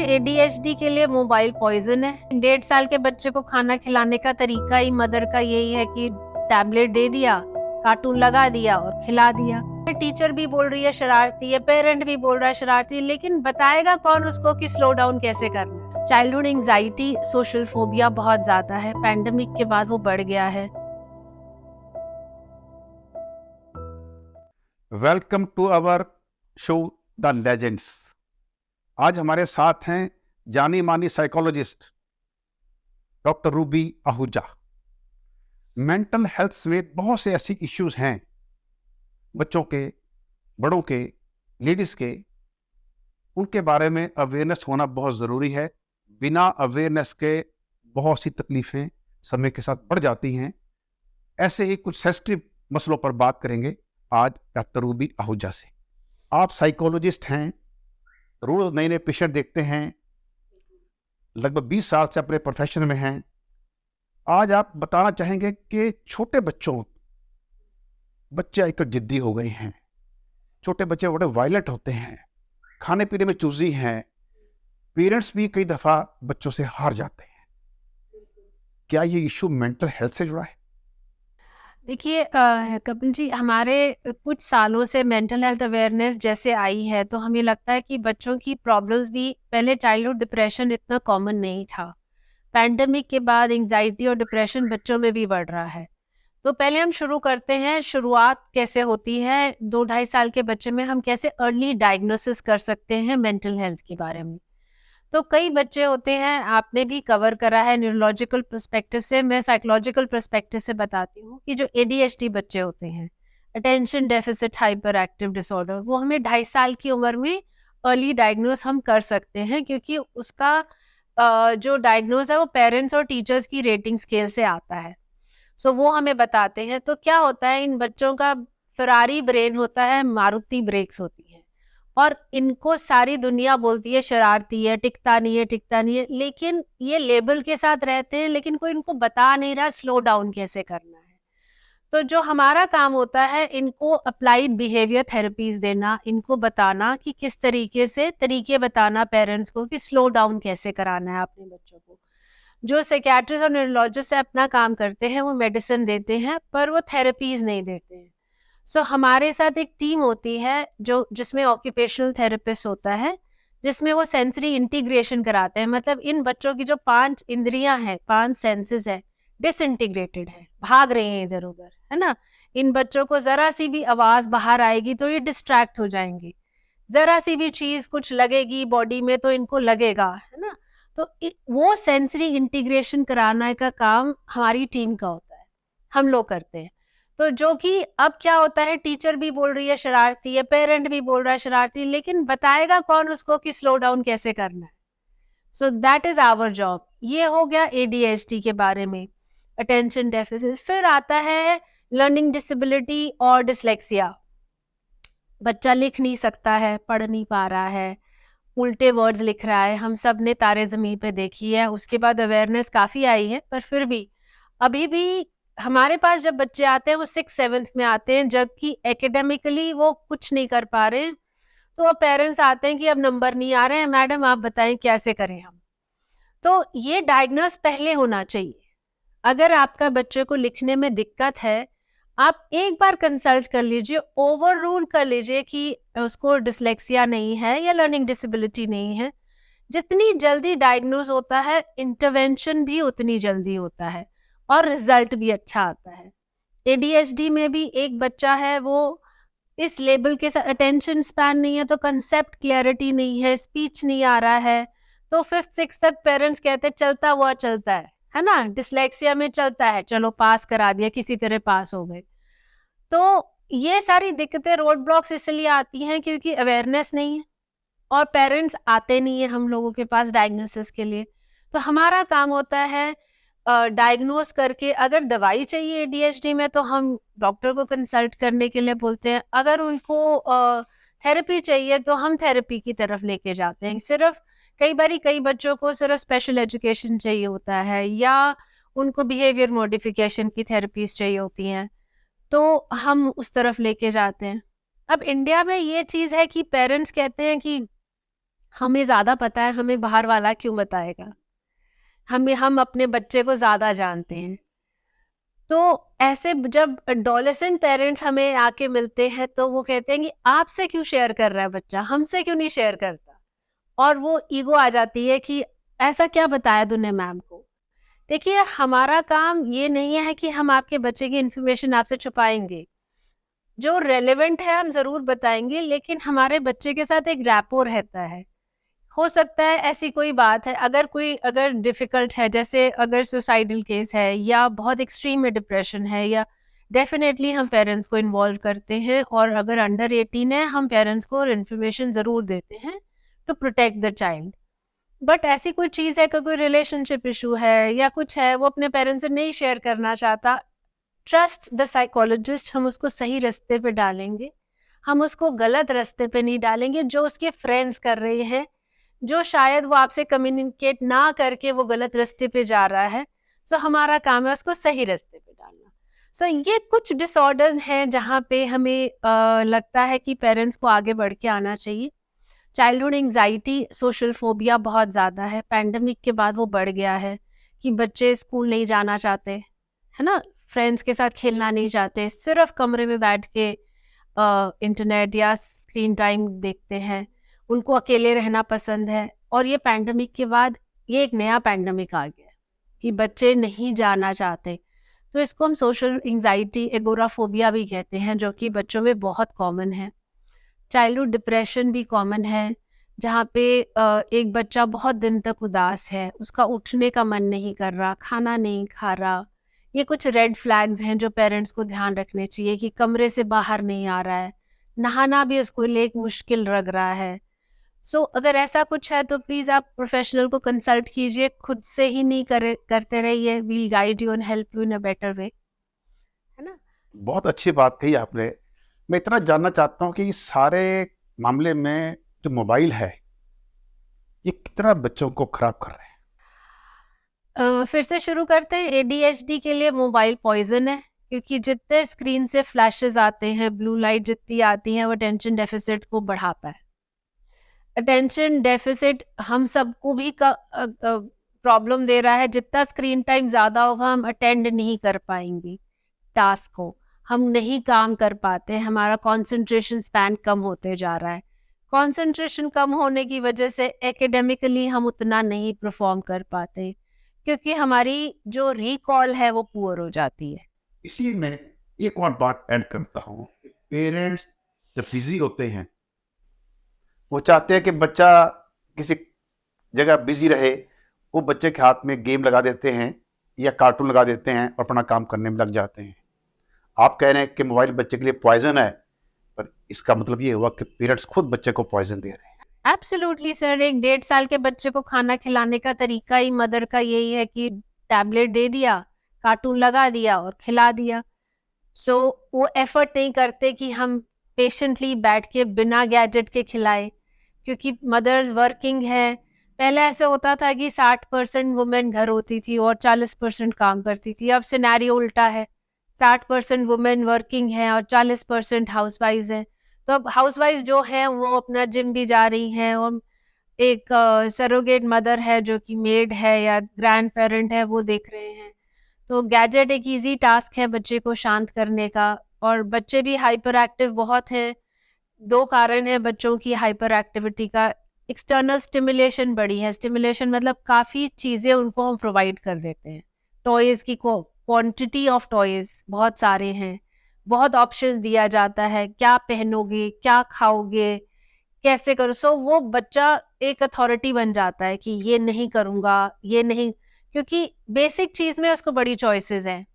ADHD के लिए mobile poison है। 1.5 साल के बच्चे को खाना खिलाने का तरीका ही मदर का यही है कि टैबलेट दे दिया, कार्टून लगा दिया और खिला दिया। टीचर भी बोल रही है शरारती है, पेरेंट भी बोल रहा है शरारती है, लेकिन बताएगा कौन उसको कि स्लो डाउन कैसे करना है। चाइल्डहुड एंजाइटी, सोशल फोबिया बहुत ज्यादा है, पैंडेमिक के बाद वो बढ़ गया है। Welcome to our show the legends. आज हमारे साथ हैं जानी मानी psychologist doctor Ruby Ahuja. Mental health समेत बहुत से ऐसी इश्यूज हैं, बच्चों के, बड़ों के, लेडीज के, उनके बारे में अवेयरनेस होना बहुत ज़रूरी है। बिना अवेयरनेस के बहुत सी तकलीफ़ें समय के साथ बढ़ जाती हैं। ऐसे ही कुछ सेंसिटिव मसलों पर बात करेंगे आज डॉक्टर रूबी आहूजा से। आप साइकोलॉजिस्ट हैं, रोज नए नए पेशेंट देखते हैं, लगभग 20 साल से अपने प्रोफेशन में हैं। आज आप बताना चाहेंगे कि छोटे बच्चे आजकल जिद्दी हो गए हैं, छोटे बच्चे बड़े वायलेंट होते हैं, खाने पीने में चूजी हैं, पेरेंट्स भी कई दफ़ा बच्चों से हार जाते हैं। क्या ये इशू मेंटल हेल्थ से जुड़ा है? देखिए कपिल जी, हमारे कुछ सालों से मेंटल हेल्थ अवेयरनेस जैसे आई है, तो हमें लगता है कि बच्चों की प्रॉब्लम्स भी, पहले चाइल्डहुड डिप्रेशन इतना कॉमन नहीं था। पैंडेमिक के बाद एंजाइटी और डिप्रेशन बच्चों में भी बढ़ रहा है। तो पहले हम शुरू करते हैं, शुरुआत कैसे होती है 2-2.5 साल के बच्चे में, हम कैसे अर्ली डायग्नोसिस कर सकते हैं मेंटल हेल्थ के बारे में। तो कई बच्चे होते हैं, आपने भी कवर करा है न्यूरोलॉजिकल पर्सपेक्टिव से, मैं साइकोलॉजिकल पर्सपेक्टिव से बताती हूँ कि जो एडीएचडी बच्चे होते हैं, attention deficit hyper active disorder, वो हमें 2.5 साल की उम्र में अर्ली डायग्नोस हम कर सकते हैं, क्योंकि उसका जो डायग्नोस है वो पेरेंट्स और टीचर्स की रेटिंग स्केल से आता है। सो वो हमें बताते हैं। तो क्या होता है, इन बच्चों का फरारी ब्रेन होता है, मारुति ब्रेक्स होती है, और इनको सारी दुनिया बोलती है शरारती है, टिकता नहीं है, टिकता नहीं है, लेकिन ये लेबल के साथ रहते हैं, लेकिन कोई इनको बता नहीं रहा स्लो डाउन कैसे करना है। तो जो हमारा काम होता है, इनको अप्लाइड बिहेवियर थेरेपीज देना, इनको बताना कि किस तरीके से, तरीके बताना पेरेंट्स को कि स्लो डाउन कैसे कराना है अपने बच्चों को। जो साइकियाट्रिस्ट और न्यूरोलॉजिस्ट अपना काम करते हैं, वो मेडिसिन देते हैं, पर वो थेरेपीज नहीं देते हैं। सो हमारे साथ एक टीम होती है जो जिसमें ऑक्यूपेशनल थेरेपिस्ट होता है, जिसमें वो सेंसरी इंटीग्रेशन कराते हैं। मतलब इन बच्चों की जो 5 इंद्रियां हैं, 5 सेंसेस है, डिसइंटीग्रेटेड है, भाग रहे हैं इधर उधर, है ना। इन बच्चों को जरा सी भी आवाज बाहर आएगी तो ये डिस्ट्रैक्ट हो जाएंगे, जरा सी भी चीज कुछ लगेगी बॉडी में तो इनको लगेगा, है ना। तो वो सेंसरी इंटीग्रेशन कराने का काम हमारी टीम का होता है, हम लोग करते हैं। तो जो कि अब क्या होता है, टीचर भी बोल रही है शरारती है, पेरेंट भी बोल रहा है शरारती है, लेकिन बताएगा कौन उसको कि स्लो डाउन कैसे करना है। So that is our job. ये हो गया एडीएचडी के बारे में, अटेंशन डेफिसिट। फिर आता है लर्निंग डिसेबिलिटी और डिसलेक्सिया। बच्चा लिख नहीं सकता है, पढ़ नहीं पा रहा है, उल्टे वर्ड्स लिख रहा है। हम सब ने तारे ज़मीन पे देखी है, उसके बाद अवेयरनेस काफ़ी आई है, पर फिर भी अभी भी हमारे पास जब बच्चे आते हैं वो 6th-7th में आते हैं, जबकि एकेडमिकली वो कुछ नहीं कर पा रहे हैं। तो अब पेरेंट्स आते हैं कि अब नंबर नहीं आ रहे हैं, मैडम आप बताएं कैसे करें हम। तो ये डायग्नोस पहले होना चाहिए। अगर आपका बच्चे को लिखने में दिक्कत है, आप एक बार कंसल्ट कर लीजिए, ओवर रूल कर लीजिए कि उसको डिसलेक्सिया नहीं है या लर्निंग डिसेबिलिटी नहीं है। जितनी जल्दी डायग्नोज होता है, इंटरवेंशन भी उतनी जल्दी होता है और रिजल्ट भी अच्छा आता है। एडीएचडी में भी एक बच्चा है, वो इस लेबल के साथ, अटेंशन स्पैन नहीं है तो कंसेप्ट क्लैरिटी नहीं है, स्पीच नहीं आ रहा है, तो 5th-6th तक पेरेंट्स कहते हैं चलता हुआ चलता है ना, डिसलेक्सिया में चलता है, चलो पास करा दिया, किसी तरह पास हो गए। तो ये सारी दिक्कतें, रोड ब्लॉक्स इसलिए आती हैं क्योंकि अवेयरनेस नहीं है और पेरेंट्स आते नहीं है हम लोगों के पास डायग्नोसिस के लिए। तो हमारा काम होता है डायग्नोस करके, अगर दवाई चाहिए एडीएचडी में तो हम डॉक्टर को कंसल्ट करने के लिए बोलते हैं, अगर उनको थेरेपी चाहिए तो हम थेरेपी की तरफ लेके जाते हैं। सिर्फ कई बारी कई बच्चों को सिर्फ स्पेशल एजुकेशन चाहिए होता है, या उनको बिहेवियर मॉडिफिकेशन की थेरेपीज चाहिए होती हैं, तो हम उस तरफ लेके जाते हैं। अब इंडिया में ये चीज़ है कि पेरेंट्स कहते हैं कि हमें ज़्यादा पता है, हमें बाहर वाला क्यों बताएगा? हम अपने बच्चे को ज़्यादा जानते हैं। तो ऐसे जब एडोलेसेंट पेरेंट्स हमें आके मिलते हैं तो वो कहते हैं कि आपसे क्यों शेयर कर रहा है बच्चा, हमसे क्यों नहीं शेयर करता? और वो ईगो आ जाती है कि ऐसा क्या बताया तूने मैम को? देखिए, हमारा काम ये नहीं है कि हम आपके बच्चे की इन्फॉर्मेशन आपसे छुपाएँगे। जो रेलेवेंट है हम ज़रूर बताएँगे, लेकिन हमारे बच्चे के साथ एक रैपो रहता है। हो सकता है ऐसी कोई बात है, अगर डिफ़िकल्ट है, जैसे अगर सुसाइडल केस है या बहुत एक्सट्रीम में डिप्रेशन है, या डेफ़िनेटली हम पेरेंट्स को इन्वॉल्व करते हैं, और अगर अंडर 18 है, हम पेरेंट्स को इन्फॉर्मेशन ज़रूर देते हैं to protect the child. But ऐसी कोई चीज़ है कि कोई रिलेशनशिप इश्यू है या कुछ है, वो अपने पेरेंट्स से नहीं शेयर करना चाहता, ट्रस्ट द साइकोलॉजिस्ट, हम उसको सही रास्ते पे डालेंगे। हम उसको गलत रास्ते पे नहीं डालेंगे, जो उसके फ्रेंड्स कर रहे हैं, जो शायद वो आपसे कम्युनिकेट ना करके वो गलत रास्ते पे जा रहा है। सो हमारा काम है उसको सही रास्ते पे डालना। सो ये कुछ डिसऑर्डर्स हैं जहाँ पे हमें लगता है कि पेरेंट्स को आगे बढ़ के आना चाहिए। चाइल्डहुड एंग्जाइटी, सोशल फोबिया बहुत ज़्यादा है। पैंडेमिक के बाद वो बढ़ गया है कि बच्चे स्कूल नहीं जाना चाहते, है ना? फ्रेंड्स के साथ खेलना नहीं चाहते, सिर्फ कमरे में बैठ के इंटरनेट या स्क्रीन टाइम देखते हैं। उनको अकेले रहना पसंद है, और ये पैंडेमिक के बाद ये एक नया पैंडेमिक आ गया है कि बच्चे नहीं जाना चाहते। तो इसको हम सोशल एंग्जाइटी, एगोराफोबिया भी कहते हैं, जो कि बच्चों में बहुत कॉमन है। चाइल्डहुड डिप्रेशन भी कॉमन है, जहाँ पे एक बच्चा बहुत दिन तक उदास है, उसका उठने का मन नहीं कर रहा, खाना नहीं खा रहा। ये कुछ रेड फ्लैग्स हैं जो पेरेंट्स को ध्यान रखने चाहिए कि कमरे से बाहर नहीं आ रहा है, नहाना भी उसको लिए एक मुश्किल लग रहा है। सो अगर ऐसा कुछ है तो प्लीज़ आप प्रोफेशनल को कंसल्ट कीजिए, खुद से ही नहीं करते रहिए। We'll guide you and help you in a better way, है ना? बहुत अच्छी बात कही आपने। मैं इतना जानना चाहता हूँ कि इस सारे मामले में जो मोबाइल है, ये कितना बच्चों को खराब कर रहे हैं? फिर से शुरू करते हैं। एडीएचडी के लिए मोबाइल पॉइजन है, क्योंकि जितने स्क्रीन से फ्लैशेस आते हैं, ब्लू लाइट जितनी आती है, वो अटेंशन डेफिसिट को बढ़ाता है। अटेंशन डेफिसिट हम सबको भी प्रॉब्लम दे रहा है। जितना स्क्रीन टाइम ज़्यादा होगा, हम अटेंड नहीं कर पाएंगे टास्क को, हम नहीं काम कर पाते, हमारा कंसंट्रेशन स्पैन कम होते जा रहा है। कंसंट्रेशन कम होने की वजह से एकेडमिकली हम उतना नहीं परफॉर्म कर पाते, क्योंकि हमारी जो रिकॉल है वो पुअर हो जाती है। इसी में एक और बात ऐड करता हूँ। पेरेंट्स जब बिजी होते हैं, वो चाहते हैं कि बच्चा किसी जगह बिजी रहे, वो बच्चे के हाथ में गेम लगा देते हैं या कार्टून लगा देते हैं और अपना काम करने में लग जाते हैं। आप कह रहे हैं कि मोबाइल बच्चे के लिए पॉइजन है, पर इसका मतलब ये हुआ कि पेरेंट्स खुद बच्चे को पॉइजन दे रहे हैं। एब्सोल्युटली सर, एक 1.5 साल के बच्चे को खाना खिलाने का तरीका ही मदर का यही है कि टैबलेट दे दिया, कार्टून लगा दिया और खिला दिया। सो वो एफर्ट नहीं करते कि हम पेशेंटली बैठ के बिना गैजेट के खिलाएं, क्योंकि मदर्स वर्किंग है। पहले ऐसे होता था कि 60% वुमेन घर होती थी और 40% काम करती थी। अब सिनेरियो उल्टा है, 60% वुमेन वर्किंग है और 40% हाउसवाइफ्स हैं। तो अब हाउसवाइफ जो है वो अपना जिम भी जा रही हैं, और एक सरोगेट मदर है जो कि मेड है या ग्रैंड पेरेंट है, वो देख रहे हैं। तो गैजेट एक इजी टास्क है बच्चे को शांत करने का, और बच्चे भी हाइपर एक्टिव बहुत हैं। 2 कारण है बच्चों की हाइपर एक्टिविटी का। एक्सटर्नल स्टिमुलेशन बड़ी है, स्टिमुलेशन मतलब काफ़ी चीज़ें उनको हम प्रोवाइड कर देते हैं। टॉयज़ की क्वांटिटी ऑफ टॉयज़ बहुत सारे हैं, बहुत ऑप्शंस दिया जाता है, क्या पहनोगे, क्या खाओगे, कैसे करो। सो वो बच्चा एक अथॉरिटी बन जाता है कि ये नहीं करूँगा, ये नहीं, क्योंकि बेसिक चीज़ में उसको बड़ी चॉइसेस हैं।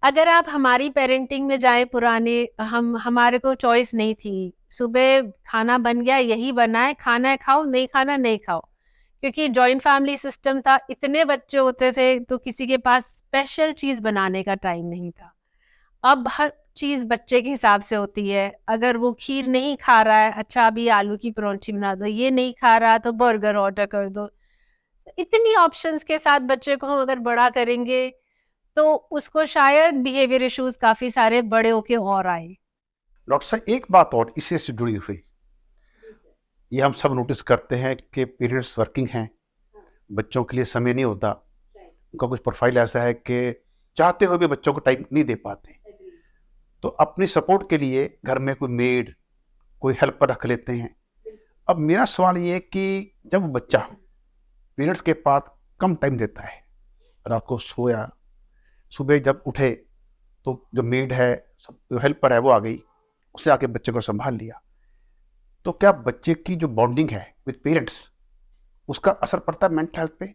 अगर आप हमारी पेरेंटिंग में जाएँ पुराने, हम हमारे को चॉइस नहीं थी। सुबह खाना बन गया, यही बना है, खाना है खाओ, नहीं खाना नहीं खाओ। क्योंकि जॉइंट फैमिली सिस्टम था, इतने बच्चे होते थे तो किसी के पास स्पेशल चीज़ बनाने का टाइम नहीं था। अब हर चीज़ बच्चे के हिसाब से होती है। अगर वो खीर नहीं खा रहा है, अच्छा अभी आलू की परोंठी बना दो, ये नहीं खा रहा तो बर्गर ऑर्डर कर दो। इतनी ऑप्शंस के साथ बच्चे को हम अगर बड़ा करेंगे, तो उसको शायद बिहेवियर इश्यूज़ काफ़ी सारे बड़े होके और आए। डॉक्टर साहब, एक बात और इससे जुड़ी हुई, ये हम सब नोटिस करते हैं कि पेरेंट्स वर्किंग हैं, बच्चों के लिए समय नहीं होता, उनका कुछ प्रोफाइल ऐसा है कि चाहते हुए भी बच्चों को टाइम नहीं दे पाते। तो अपनी सपोर्ट के लिए घर में कोई मेड, कोई हेल्पर रख लेते हैं। अब मेरा सवाल ये है कि जब बच्चा पेरेंट्स के पास कम टाइम देता है, रात को सोया, सुबह जब उठे तो जो मेड है, जो हेल्पर है वो आ गई, उसने आके बच्चे को संभाल लिया, तो क्या बच्चे की जो बॉन्डिंग है विद पेरेंट्स, उसका असर पड़ता है मेंटल हेल्थ पे?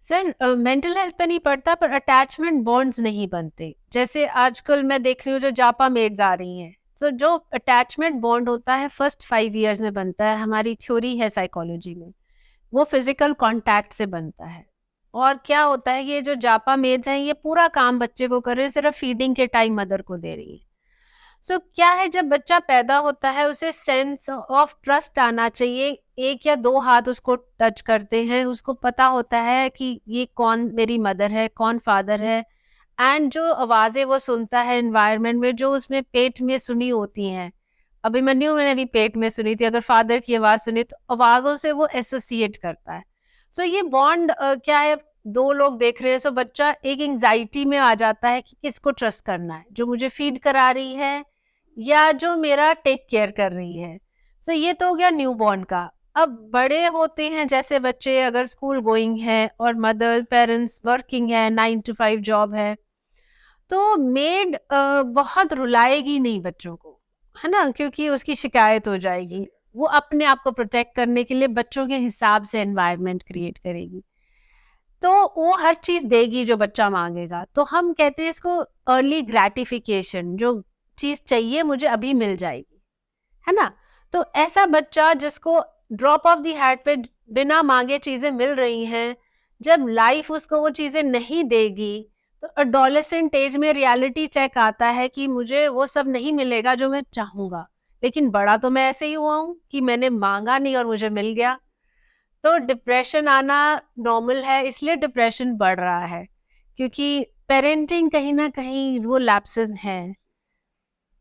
सर मेंटल हेल्थ पे नहीं पड़ता, पर अटैचमेंट बॉन्ड्स नहीं बनते। जैसे आजकल मैं देख रही हूँ जो जापा मेड्स आ रही हैं, तो जो अटैचमेंट बॉन्ड होता है फर्स्ट 5 years में बनता है, हमारी थ्योरी है साइकोलॉजी में, वो फिजिकल कांटेक्ट से बनता है। और क्या होता है, ये जो जापा मेड्स हैं ये पूरा काम बच्चे को कर रहे हैं, सिर्फ फीडिंग के टाइम मदर को दे रही है। सो क्या है, जब बच्चा पैदा होता है उसे सेंस ऑफ ट्रस्ट आना चाहिए। 1 या 2 हाथ उसको टच करते हैं, उसको पता होता है कि ये कौन मेरी मदर है, कौन फादर है। एंड जो आवाज़ें वो सुनता है एनवायरनमेंट में, जो उसने पेट में सुनी होती हैं, अभिमन्यु मैंने भी पेट में सुनी थी, अगर फादर की आवाज़ सुनी तो आवाज़ों से वो एसोसिएट करता है। सो ये बॉन्ड क्या है, 2 लोग देख रहे हैं, सो बच्चा एक एंग्जाइटी में आ जाता है कि किसको ट्रस्ट करना है, जो मुझे फीड करा रही है या जो मेरा टेक केयर कर रही है। सो ये तो हो गया न्यू बॉर्न का। अब बड़े होते हैं, जैसे बच्चे अगर स्कूल गोइंग है और मदर पेरेंट्स वर्किंग है, 9 to 5 जॉब है, तो मेड बहुत रुलाएगी नहीं बच्चों को, है ना, क्योंकि उसकी शिकायत हो जाएगी। वो अपने आप को प्रोटेक्ट करने के लिए बच्चों के हिसाब से एनवायरनमेंट क्रिएट करेगी, तो वो हर चीज देगी जो बच्चा मांगेगा। तो हम कहते हैं इसको अर्ली ग्रेटिफिकेशन, जो चीज चाहिए मुझे अभी मिल जाएगी, है ना। तो ऐसा बच्चा जिसको ड्रॉप ऑफ दी हैट पे बिना मांगे चीजें मिल रही हैं, जब लाइफ उसको वो चीजें नहीं देगी, तो अडोलेसेंट एज में रियलिटी चेक आता है कि मुझे वो सब नहीं मिलेगा जो मैं चाहूंगा। लेकिन बड़ा तो मैं ऐसे ही हुआ हूँ कि मैंने मांगा नहीं और मुझे मिल गया। तो डिप्रेशन आना नॉर्मल है, इसलिए डिप्रेशन बढ़ रहा है, क्योंकि पेरेंटिंग कहीं ना कहीं वो लैप्सेस हैं।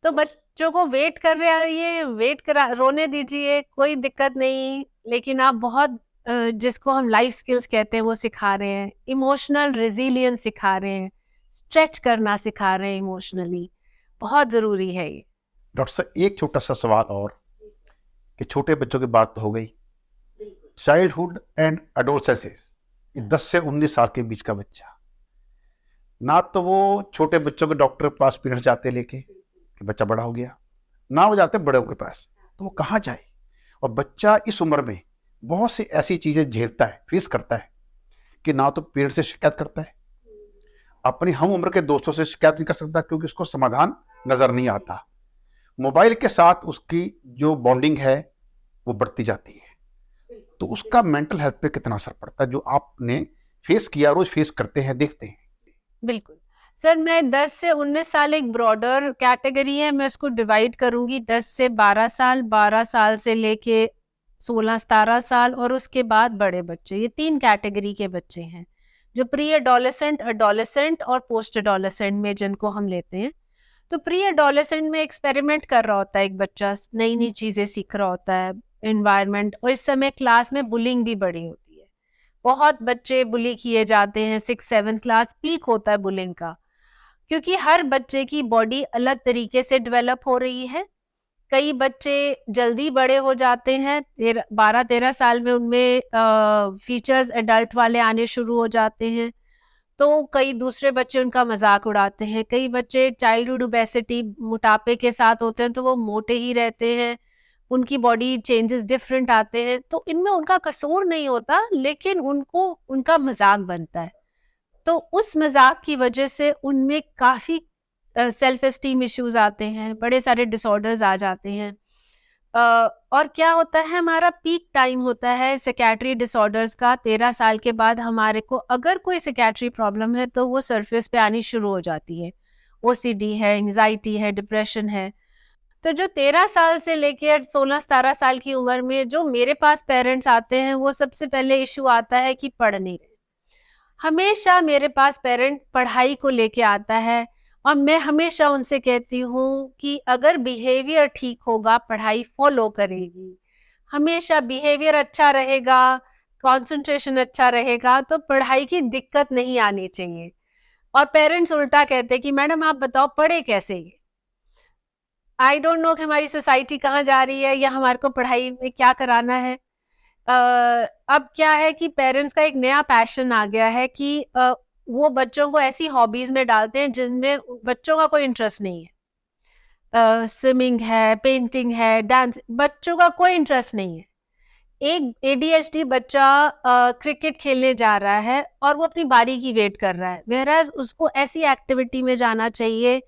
तो बच्चों को वेट कर रहिए, वेट करा, रोने दीजिए, कोई दिक्कत नहीं। लेकिन आप बहुत जिसको हम लाइफ स्किल्स कहते हैं वो सिखा रहे हैं, इमोशनल रेजिलियंस सिखा रहे हैं, स्ट्रेच करना सिखा रहे हैं इमोशनली, बहुत ज़रूरी है ये। डॉक्टर साहब, एक छोटा सा सवाल और, कि छोटे बच्चों की बात तो हो गई, चाइल्डहुड एंड एडोलसेंस, 10 से 19 साल के बीच का बच्चा, ना तो वो छोटे बच्चों के डॉक्टर के पास पेरेंट्स जाते लेके कि बच्चा बड़ा हो गया, ना वो जाते बड़ों के पास, तो वो कहाँ जाए? और बच्चा इस उम्र में बहुत सी ऐसी चीज़ें झेलता है, फेस करता है, कि ना तो पेरेंट्स से शिकायत करता है, अपनी हम उम्र के दोस्तों से शिकायत नहीं कर सकता क्योंकि उसको समाधान नज़र नहीं आता। मोबाइल के साथ उसकी जो बॉन्डिंग है वो बढ़ती जाती है, तो उसका मेंटल हेल्थ पे कितना असर पड़ता है, जो आपने फेस किया, रोज फेस करते हैं, देखते हैं? बिल्कुल सर, मैं 10 से 19 साल एक ब्रॉडर कैटेगरी है, मैं उसको डिवाइड करूंगी 10 से 12 साल, 12 साल से लेके 16-17 साल, और उसके बाद बड़े बच्चे। ये 3 कैटेगरी के बच्चे हैं जो प्री एडोलेसेंट, एडोलेसेंट और पोस्ट एडोलेसेंट में जिनको हम लेते हैं। तो प्री एडोलेसेंट में एक्सपेरिमेंट कर रहा होता है एक बच्चा, नई नई चीज़ें सीख रहा होता है, एनवायरनमेंट, और इस समय क्लास में बुलिंग भी बड़ी होती है, बहुत बच्चे बुली किए जाते हैं। 6-7 क्लास पीक होता है बुलिंग का, क्योंकि हर बच्चे की बॉडी अलग तरीके से डेवलप हो रही है। कई बच्चे जल्दी बड़े हो जाते हैं, 12-13 साल में उनमें फीचर्स एडल्ट वाले आने शुरू हो जाते हैं। तो कई दूसरे बच्चे उनका मजाक उड़ाते हैं। कई बच्चे चाइल्डहुड ओबेसिटी, मोटापे के साथ होते हैं, तो वो मोटे ही रहते हैं, उनकी बॉडी चेंजेस डिफरेंट आते हैं। तो इनमें उनका कसूर नहीं होता, लेकिन उनको उनका मजाक बनता है। तो उस मजाक की वजह से उनमें काफ़ी सेल्फ एस्टीम इश्यूज आते हैं, बड़े सारे डिसऑर्डर्स आ जाते हैं। और क्या होता है, हमारा पीक टाइम होता है साइकियाट्री डिसऑर्डर्स का 13 साल के बाद। हमारे को अगर कोई साइकियाट्री प्रॉब्लम है तो वो सरफेस पे आनी शुरू हो जाती है। ओसीडी है, एंजाइटी है, डिप्रेशन है। तो जो 13 साल से लेकर 16-17 साल की उम्र में जो मेरे पास पेरेंट्स आते हैं, वो सबसे पहले इशू आता है कि पढ़ नहीं रहे। हमेशा मेरे पास पेरेंट पढ़ाई को लेके आता है, और मैं हमेशा उनसे कहती हूँ कि अगर बिहेवियर ठीक होगा, पढ़ाई फॉलो करेगी। हमेशा बिहेवियर अच्छा रहेगा, कंसंट्रेशन अच्छा रहेगा, तो पढ़ाई की दिक्कत नहीं आनी चाहिए। और पेरेंट्स उल्टा कहते हैं कि मैडम आप बताओ पढ़े कैसे ये? आई डोंट नो कि हमारी सोसाइटी कहाँ जा रही है या हमारे को पढ़ाई में क्या कराना है। अ, अब क्या है कि पेरेंट्स का एक नया पैशन आ गया है कि वो बच्चों को ऐसी हॉबीज में डालते हैं जिनमें बच्चों का कोई इंटरेस्ट नहीं है। स्विमिंग है, पेंटिंग है, डांस, बच्चों का कोई इंटरेस्ट नहीं है। एक एडीएचडी बच्चा क्रिकेट खेलने जा रहा है और वो अपनी बारी की वेट कर रहा है, व्हेयरएज उसको ऐसी एक्टिविटी में जाना चाहिए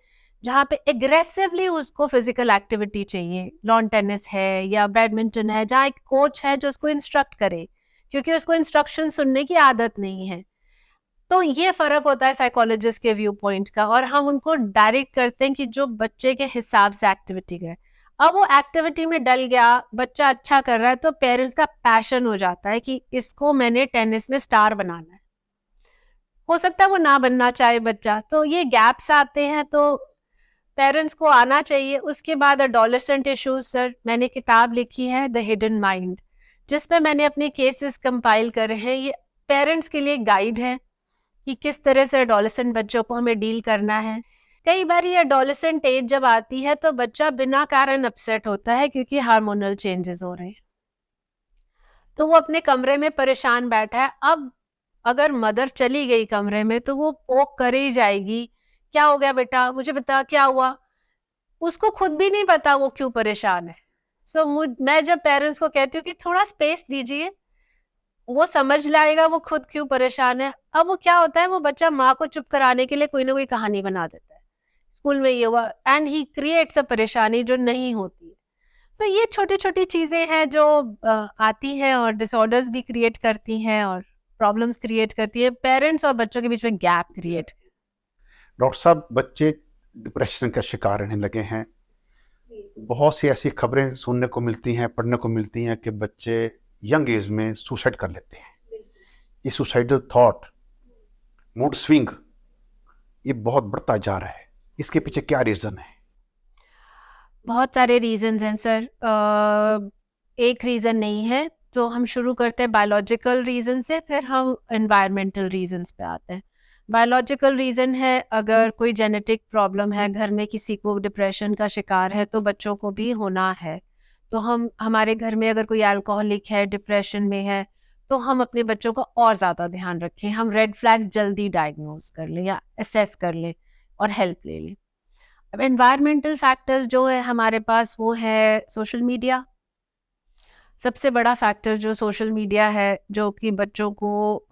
जहाँ पे एग्रेसिवली उसको फिजिकल एक्टिविटी चाहिए। लॉन टेनिस है या बैडमिंटन है, जहाँ एक कोच है जो उसको इंस्ट्रक्ट करे, क्योंकि उसको इंस्ट्रक्शन सुनने की आदत नहीं है। तो ये फ़र्क होता है साइकोलॉजिस्ट के व्यू पॉइंट का, और हम उनको डायरेक्ट करते हैं कि जो बच्चे के हिसाब से एक्टिविटी करे। अब वो एक्टिविटी में डल गया, बच्चा अच्छा कर रहा है, तो पेरेंट्स का पैशन हो जाता है कि इसको मैंने टेनिस में स्टार बनाना है। हो सकता है वो ना बनना चाहे बच्चा, तो ये गैप्स आते हैं, तो पेरेंट्स को आना चाहिए। उसके बाद एडोलेसेंट इश्यूज, सर मैंने किताब लिखी है द हिडन माइंड, जिसमें मैंने अपने केसेस कंपाइल करे हैं। ये पेरेंट्स के लिए गाइड है कि किस तरह से एडोलेसेंट बच्चों को हमें डील करना है। कई बार ये एडोलेसेंट एज जब आती है तो बच्चा बिना कारण अपसेट होता है क्योंकि हार्मोनल चेंजेस हो रहे हैं, तो वो अपने कमरे में परेशान बैठा है। अब अगर मदर चली गई कमरे में तो वो पोक कर ही जाएगी, क्या हो गया बेटा, मुझे बता क्या हुआ। उसको खुद भी नहीं पता वो क्यों परेशान है। मैं जब पेरेंट्स को कहती हूँ कि थोड़ा स्पेस दीजिए, वो समझ लाएगा वो खुद क्यों परेशान है। अब वो क्या होता है, वो बच्चा माँ को चुप कराने के लिए कोई ना कोई कहानी बना देता है, स्कूल में ये हुआ, एंड ही क्रिएट्स अ परेशानी जो नहीं होती है। सो ये छोटी छोटी चीजें हैं जो आती हैं और डिसऑर्डर्स भी क्रिएट करती हैं और प्रॉब्लम्स क्रिएट करती है, पेरेंट्स और बच्चों के बीच में गैप क्रिएट। डॉक्टर साहब, बच्चे डिप्रेशन का शिकार रहने लगे हैं। बहुत सी ऐसी खबरें सुनने को मिलती हैं, पढ़ने को मिलती हैं कि बच्चे यंग एज में सुसाइड कर लेते हैं। ये सुसाइडल थॉट, मूड स्विंग, ये बहुत बढ़ता जा रहा है। इसके पीछे क्या रीज़न है? बहुत सारे रीजंस हैं सर। एक रीज़न नहीं है, तो हम शुरू करते हैं बायोलॉजिकल रीज़न से, फिर हम एनवायरमेंटल रीजंस पे आते हैं। बायोलॉजिकल रीज़न है, अगर कोई जेनेटिक प्रॉब्लम है, घर में किसी को डिप्रेशन का शिकार है तो बच्चों को भी होना है। तो हम हमारे घर में अगर कोई अल्कोहलिक है, डिप्रेशन में है, तो हम अपने बच्चों का और ज़्यादा ध्यान रखें, हम रेड फ्लैग्स जल्दी डायग्नोज कर लें या असेस कर लें और हेल्प ले लें। अब एनवायरमेंटल फैक्टर्स जो है हमारे पास, वो है सोशल मीडिया। सबसे बड़ा फैक्टर जो सोशल मीडिया है, जो कि बच्चों को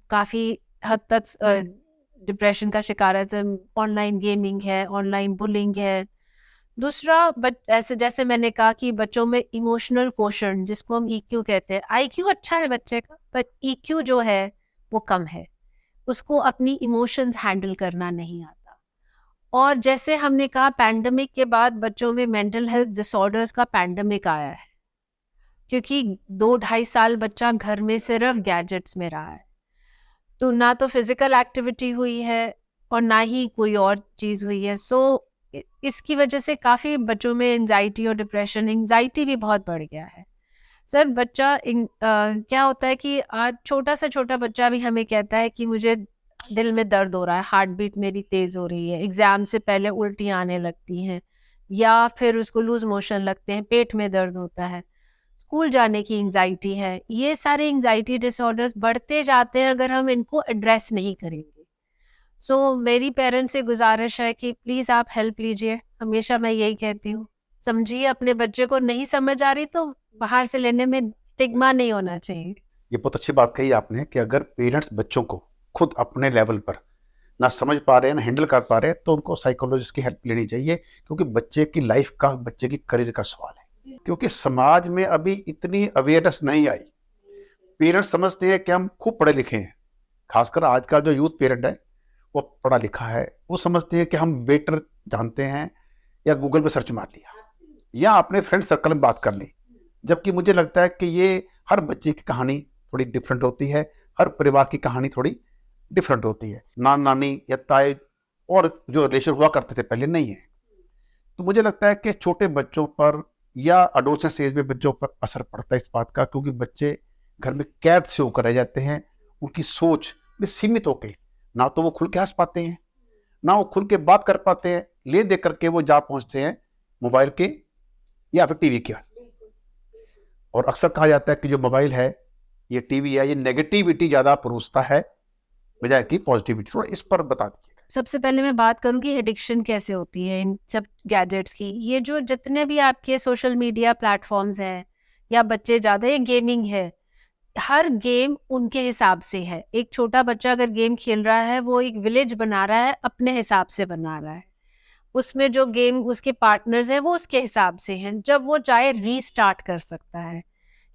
काफ़ी हद तक डिप्रेशन का शिकार है। ऑनलाइन गेमिंग है, ऑनलाइन बुलिंग है। दूसरा, ऐसे जैसे मैंने कहा कि बच्चों में इमोशनल क्वोशंट, जिसको हम ईक्यू कहते हैं, आईक्यू अच्छा है बच्चे का, पर ईक्यू जो है वो कम है, उसको अपनी इमोशंस हैंडल करना नहीं आता। और जैसे हमने कहा, पैंडेमिक के बाद बच्चों में मेंटल हेल्थ डिसऑर्डर्स का पैंडेमिक आया है, क्योंकि 2-2.5 साल बच्चा घर में सिर्फ गैजेट्स में रहा है, तो ना तो फिजिकल एक्टिविटी हुई है और ना ही कोई और चीज़ हुई है। सो इसकी वजह से काफ़ी बच्चों में एंजाइटी और डिप्रेशन, एंजाइटी भी बहुत बढ़ गया है। सर क्या होता है कि आज छोटा से छोटा बच्चा भी हमें कहता है कि मुझे दिल में दर्द हो रहा है, हार्ट बीट मेरी तेज़ हो रही है, एग्ज़ाम से पहले उल्टियाँ आने लगती हैं, या फिर उसको लूज़ मोशन लगते हैं, पेट में दर्द होता है, स्कूल जाने की एंग्जाइटी है। ये सारे एंग्जाइटी डिसऑर्डर्स बढ़ते जाते हैं अगर हम इनको एड्रेस नहीं करेंगे। सो मेरी पेरेंट्स से गुज़ारिश है कि प्लीज़ आप हेल्प लीजिए। हमेशा मैं यही कहती हूँ, समझिए अपने बच्चे को, नहीं समझ आ रही तो बाहर से लेने में स्टिग्मा नहीं होना चाहिए। ये बहुत अच्छी बात कही आपने कि अगर पेरेंट्स बच्चों को खुद अपने लेवल पर ना समझ पा रहे हैं, ना हैंडल कर पा रहे हैं, तो उनको साइकोलॉजिस्ट की हेल्प लेनी चाहिए, क्योंकि बच्चे की लाइफ का, बच्चे की करियर का सवाल है। क्योंकि समाज में अभी इतनी अवेयरनेस नहीं आई। पेरेंट्स समझते हैं कि हम खूब पढ़े लिखे हैं, खासकर आज का जो यूथ पेरेंट है वो पढ़ा लिखा है, वो समझते हैं कि हम बेटर जानते हैं, या गूगल पे सर्च मार लिया या अपने फ्रेंड सर्कल में बात कर ली। जबकि मुझे लगता है कि ये हर बच्चे की कहानी थोड़ी डिफरेंट होती है, हर परिवार की कहानी थोड़ी डिफरेंट होती है। नाना नानी या ताए और जो रिलेशन हुआ करते थे पहले नहीं है। तो मुझे लगता है कि छोटे बच्चों पर या अडोसेंस एज में बच्चों पर असर पड़ता है इस बात का, क्योंकि बच्चे घर में कैद से होकर रह जाते हैं, उनकी सोच में सीमित होकर, ना तो वो खुल के हंस पाते हैं, ना वो खुल के बात कर पाते हैं, ले दे करके वो जा पहुंचते हैं मोबाइल के या फिर टीवी के। और अक्सर कहा जाता है कि जो मोबाइल है, ये टीवी है, ये नेगेटिविटी ज्यादा परोसता है बजाय कि पॉजिटिविटी। थोड़ा इस पर बता दीजिए। सबसे पहले मैं बात करूँ कि एडिक्शन कैसे होती है इन सब गैजेट्स की। ये जो जितने भी आपके सोशल मीडिया प्लेटफॉर्म्स हैं या बच्चे ज़्यादा, ये गेमिंग है, हर गेम उनके हिसाब से है। एक छोटा बच्चा अगर गेम खेल रहा है, वो एक विलेज बना रहा है, अपने हिसाब से बना रहा है। उसमें जो गेम उसके पार्टनर्स हैं वो उसके हिसाब से हैं, जब वो चाहे रीस्टार्ट कर सकता है।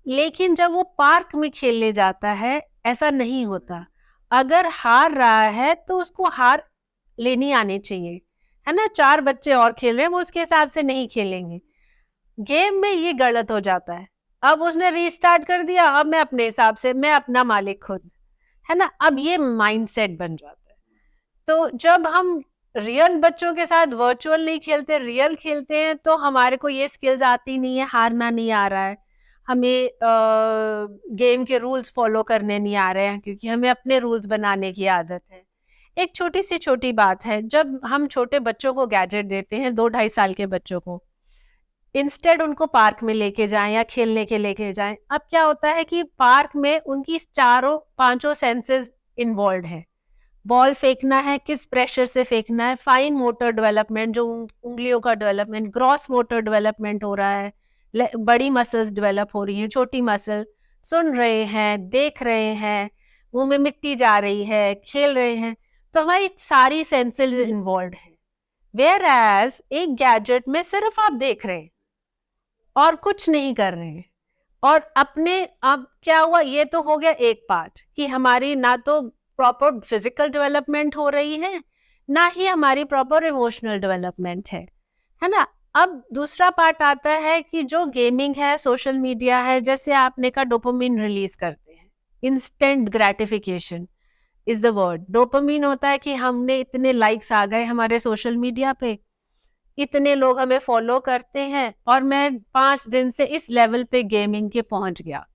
लेकिन जब वो पार्क में खेलने जाता है, ऐसा नहीं होता। अगर हार रहा है तो उसको हार लेनी आनी चाहिए, है ना? 4 बच्चे और खेल रहे हैं, वो उसके हिसाब से नहीं खेलेंगे। गेम में ये गलत हो जाता है। अब उसने रीस्टार्ट कर दिया, अब मैं अपने हिसाब से, मैं अपना मालिक खुद, है ना? अब ये माइंडसेट बन जाता है। तो जब हम रियल बच्चों के साथ वर्चुअल नहीं खेलते, रियल खेलते हैं, तो हमारे को ये स्किल्स आती नहीं है, हारना नहीं आ रहा है, हमें गेम के रूल्स फॉलो करने नहीं आ रहे हैं, क्योंकि हमें अपने रूल्स बनाने की आदत है। एक छोटी सी छोटी बात है, जब हम छोटे बच्चों को गैजेट देते हैं, 2-2.5 साल के बच्चों को, इंस्टेड उनको पार्क में लेके जाएं या खेलने के लेके जाएं, अब क्या होता है कि पार्क में उनकी चारों पांचों सेंसेस इन्वॉल्व है। बॉल फेंकना है, किस प्रेशर से फेंकना है, फाइन मोटर डेवलपमेंट, जो उंगलियों का डेवलपमेंट, ग्रॉस मोटर डेवलपमेंट हो रहा है, बड़ी मसल्स डेवलप हो रही हैं, छोटी मसल, सुन रहे हैं, देख रहे हैं, मुंह में मिट्टी जा रही है, खेल रहे हैं, तो हमारी सारी सेंसेस इन्वॉल्व है। वेयर एज एक गैजेट में सिर्फ आप देख रहे हैं और कुछ नहीं कर रहे हैं, और अपने, अब क्या हुआ, ये तो हो गया एक पार्ट कि हमारी ना तो प्रॉपर फिजिकल डेवलपमेंट हो रही है, ना ही हमारी प्रॉपर इमोशनल डेवलपमेंट है ना? अब दूसरा पार्ट आता है कि जो गेमिंग है, सोशल मीडिया है, जैसे आपने कहा डोपामिन रिलीज करते हैं, instant gratification is the word. Dopamine होता है कि हमने इतने लाइक्स आ गए हमारे सोशल मीडिया पे, इतने लोग हमें फॉलो करते हैं, और मैं 5 दिन से इस लेवल पे गेमिंग के पहुंच गया।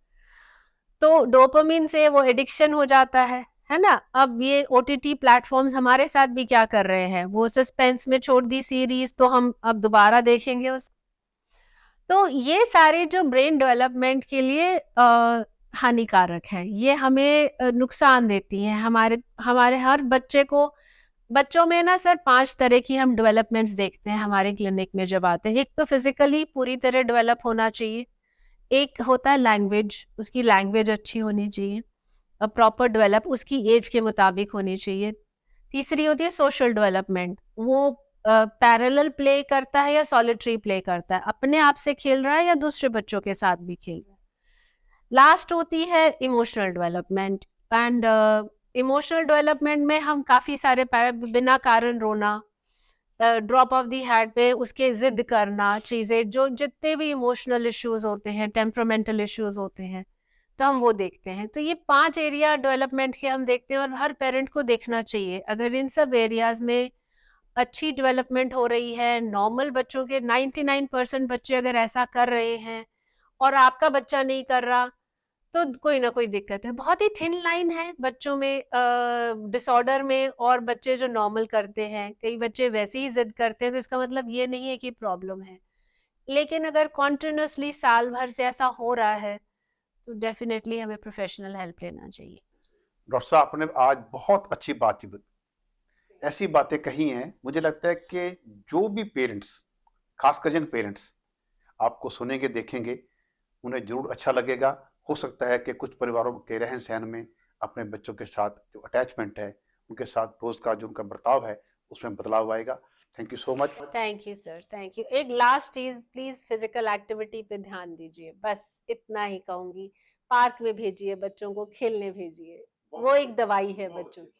तो डोपामिन से वो एडिक्शन हो जाता है ना? अब ये ओटीटी प्लेटफॉर्म्स हमारे साथ भी क्या कर रहे हैं, वो सस्पेंस में छोड़ दी सीरीज, तो हम अब दोबारा देखेंगे उसको। तो ये सारे जो ब्रेन डेवलपमेंट के लिए हानिकारक है, ये हमें नुकसान देती हैं। हमारे हमारे हर बच्चे को, बच्चों में ना सर 5 तरह की हम डेवलपमेंट्स देखते हैं हमारे क्लिनिक में जब आते हैं। एक तो फिजिकली पूरी तरह डेवलप होना चाहिए, एक होता है लैंग्वेज, उसकी लैंग्वेज अच्छी होनी चाहिए, प्रॉपर डेवलप उसकी एज के मुताबिक होनी चाहिए। तीसरी होती है सोशल डेवलपमेंट, वो पैरेलल प्ले करता है या सॉलिटरी प्ले करता है, अपने आप से खेल रहा है या दूसरे बच्चों के साथ भी खेल रहा है। लास्ट होती है emotional development, and emotional development में हम काफ़ी सारे बिना कारण रोना, ड्रॉप ऑफ दी हैट पे उसके जिद करना, चीज़ें जो जितने भी इमोशनल इश्यूज होते हैं, टेम्परामेंटल इश्यूज होते हैं, तो हम वो देखते हैं। तो ये 5 एरिया डेवलपमेंट के हम देखते हैं, और हर पेरेंट को देखना चाहिए। अगर इन सब एरियाज में अच्छी डेवलपमेंट हो रही है, नॉर्मल बच्चों के 99% बच्चे अगर ऐसा कर रहे हैं, और आपका बच्चा नहीं कर रहा, तो कोई ना कोई दिक्कत है। बहुत ही थिन लाइन है बच्चों में, डिसऑर्डर में, और बच्चे जो नॉर्मल करते हैं। कई बच्चे वैसे ही जिद करते हैं, तो इसका मतलब ये नहीं है कि प्रॉब्लम है। लेकिन अगर कॉन्टिन्यूसली साल भर से ऐसा हो रहा है, तो डेफिनेटली हमें प्रोफेशनल हेल्प लेना चाहिए। डॉक्टर साहब, आपने आज बहुत अच्छी बात ऐसी बातें कही हैं, मुझे लगता है कि जो भी पेरेंट्स, खासकर यंग पेरेंट्स, आपको सुनेंगे, देखेंगे, उन्हें जरूर अच्छा लगेगा। हो सकता है कि कुछ परिवारों के रहन सहन में अपने बच्चों के साथ जो अटैचमेंट है, उनके साथ रोज का जो उनका बर्ताव है, उसमें बदलाव आएगा। Thank you so much. Thank you sir, thank you. एक लास्ट चीज, प्लीज फिजिकल एक्टिविटी पे ध्यान दीजिए, बस इतना ही कहूंगी। पार्क में भेजिए बच्चों को, खेलने भेजिए, वो एक दवाई है बच्चों की।